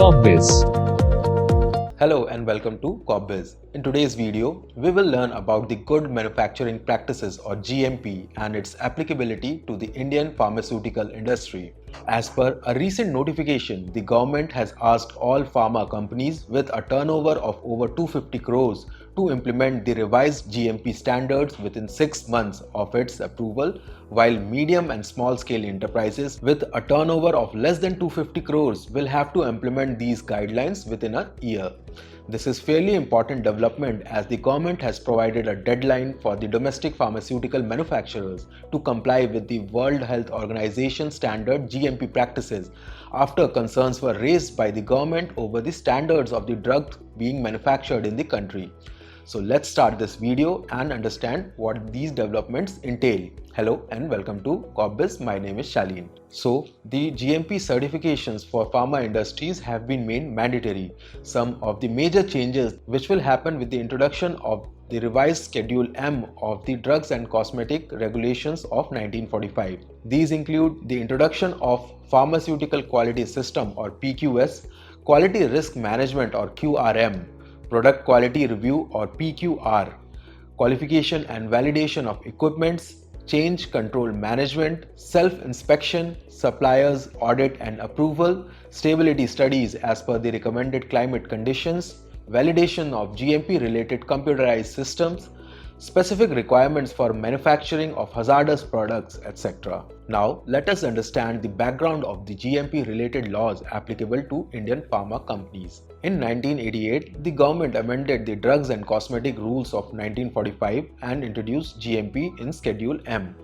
Corpbiz. Hello and welcome to Corpbiz. In today's video, we will learn about the Good Manufacturing Practices or GMP and its applicability to the Indian pharmaceutical industry. As per a recent notification, the government has asked all pharma companies with a turnover of over 250 crores to implement the revised GMP standards within 6 months of its approval, while medium and small scale enterprises with a turnover of less than 250 crores will have to implement these guidelines within a year. This is fairly important development as the government has provided a deadline for the domestic pharmaceutical manufacturers to comply with the World Health Organization standard GMP practices after concerns were raised by the government over the standards of the drugs being manufactured in the country. So let's start this video and understand what these developments entail. Hello and welcome to Corpbiz. My name is Shaleen. So the GMP certifications for pharma industries have been made mandatory. Some of the major changes which will happen with the introduction of the revised Schedule M of the Drugs and Cosmetic Regulations of 1945. These include the introduction of Pharmaceutical Quality System or PQS, Quality Risk Management or QRM, Product Quality Review or PQR, qualification and validation of equipments, change control management, self-inspection, suppliers audit and approval, stability studies as per the recommended climate conditions, validation of GMP-related computerized systems, specific requirements for manufacturing of hazardous products, etc. Now, let us understand the background of the GMP-related laws applicable to Indian pharma companies. In 1988, the government amended the Drugs and Cosmetic Rules of 1945 and introduced GMP in Schedule M.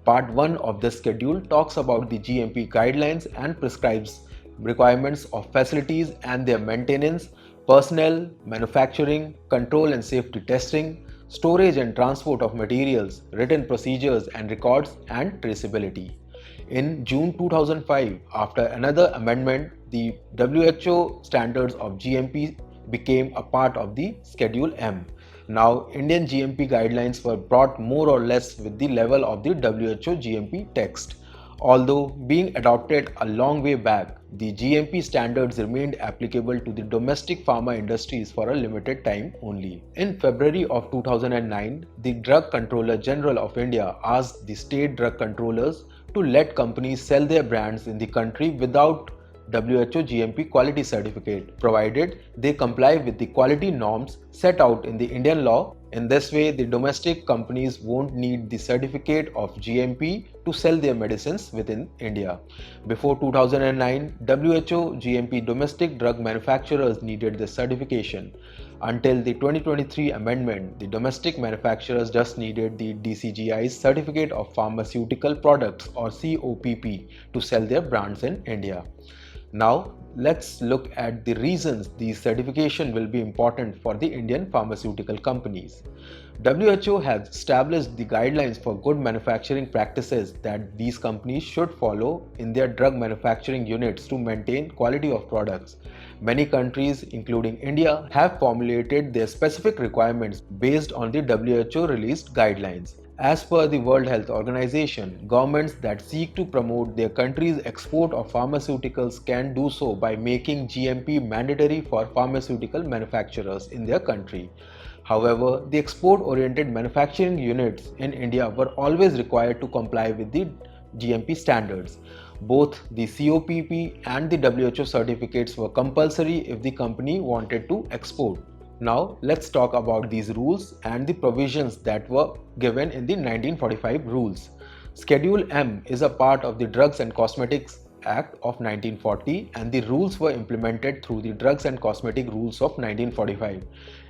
Part 1 of the schedule talks about the GMP guidelines and prescribes requirements of facilities and their maintenance, personnel, manufacturing, control and safety testing, storage and transport of materials, written procedures and records, and traceability. In June 2005, after another amendment, the WHO standards of GMP became a part of the Schedule M. Now, Indian GMP guidelines were brought more or less with the level of the WHO-GMP text. Although being adopted a long way back, the GMP standards remained applicable to the domestic pharma industries for a limited time only. In February of 2009, the Drug Controller General of India asked the state drug controllers to let companies sell their brands in the country without WHO-GMP quality certificate, provided they comply with the quality norms set out in the Indian law. In this way, the domestic companies won't need the certificate of GMP to sell their medicines within India. Before 2009, WHO-GMP domestic drug manufacturers needed this certification. Until the 2023 amendment, the domestic manufacturers just needed the DCGI's Certificate of Pharmaceutical Products or COPP to sell their brands in India. Now, let's look at the reasons these certification will be important for the Indian pharmaceutical companies. WHO has established the guidelines for good manufacturing practices that these companies should follow in their drug manufacturing units to maintain quality of products. Many countries, including India, have formulated their specific requirements based on the WHO released guidelines. As per the World Health Organization, governments that seek to promote their country's export of pharmaceuticals can do so by making GMP mandatory for pharmaceutical manufacturers in their country. However, the export-oriented manufacturing units in India were always required to comply with the GMP standards. Both the COPP and the WHO certificates were compulsory if the company wanted to export. Now, let's talk about these rules and the provisions that were given in the 1945 rules. Schedule M is a part of the Drugs and Cosmetics Act of 1940 and the rules were implemented through the Drugs and Cosmetic Rules of 1945.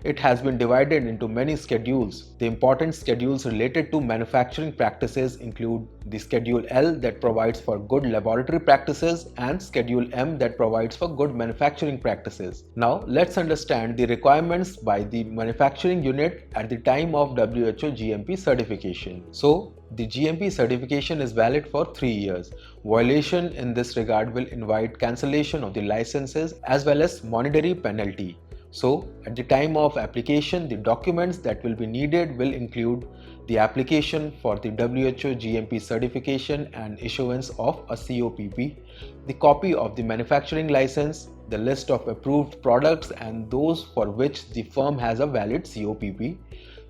It has been divided into many schedules. The important schedules related to manufacturing practices include the Schedule L that provides for good laboratory practices and Schedule M that provides for good manufacturing practices. Now, let's understand the requirements by the manufacturing unit at the time of WHO GMP certification. So, the GMP certification is valid for 3 years. Violation in this regard will invite cancellation of the licenses as well as monetary penalty. So, at the time of application, the documents that will be needed will include the application for the WHO GMP certification and issuance of a COPP, the copy of the manufacturing license, the list of approved products and those for which the firm has a valid COPP,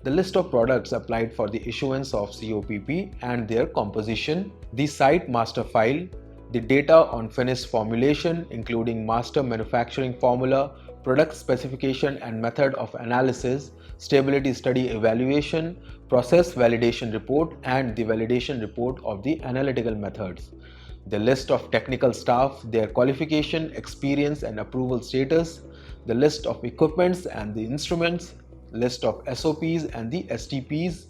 the list of products applied for the issuance of COPP and their composition, the site master file, the data on finished formulation including master manufacturing formula, product specification and method of analysis, stability study evaluation, process validation report and the validation report of the analytical methods, the list of technical staff, their qualification, experience and approval status, the list of equipments and the instruments, list of SOPs and the STPs,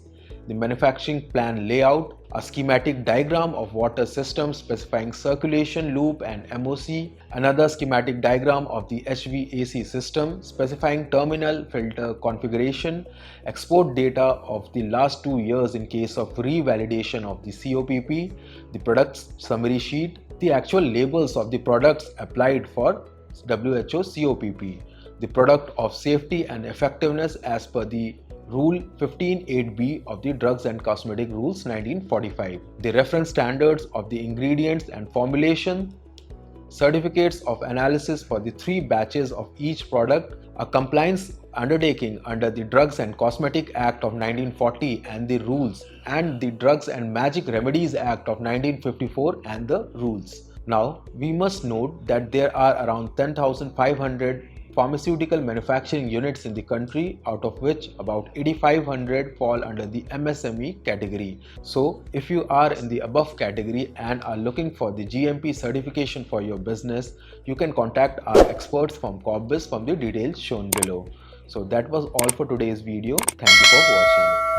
the manufacturing plan layout, a schematic diagram of water system specifying circulation loop and MOC, another schematic diagram of the HVAC system specifying terminal filter configuration, export data of the last 2 years in case of revalidation of the COPP, the products summary sheet, the actual labels of the products applied for WHO COPP, the product of safety and effectiveness as per the Rule 15.8b of the Drugs and Cosmetic Rules 1945, the reference standards of the ingredients and formulation, certificates of analysis for the 3 batches of each product, a compliance undertaking under the Drugs and Cosmetic Act of 1940 and the rules, and the Drugs and Magic Remedies Act of 1954 and the rules. Now, we must note that there are around 10,500 pharmaceutical manufacturing units in the country, out of which about 8,500 fall under the MSME category. So, if you are in the above category and are looking for the GMP certification for your business, you can contact our experts from Corpbiz from the details shown below. So that was all for today's video. Thank you for watching.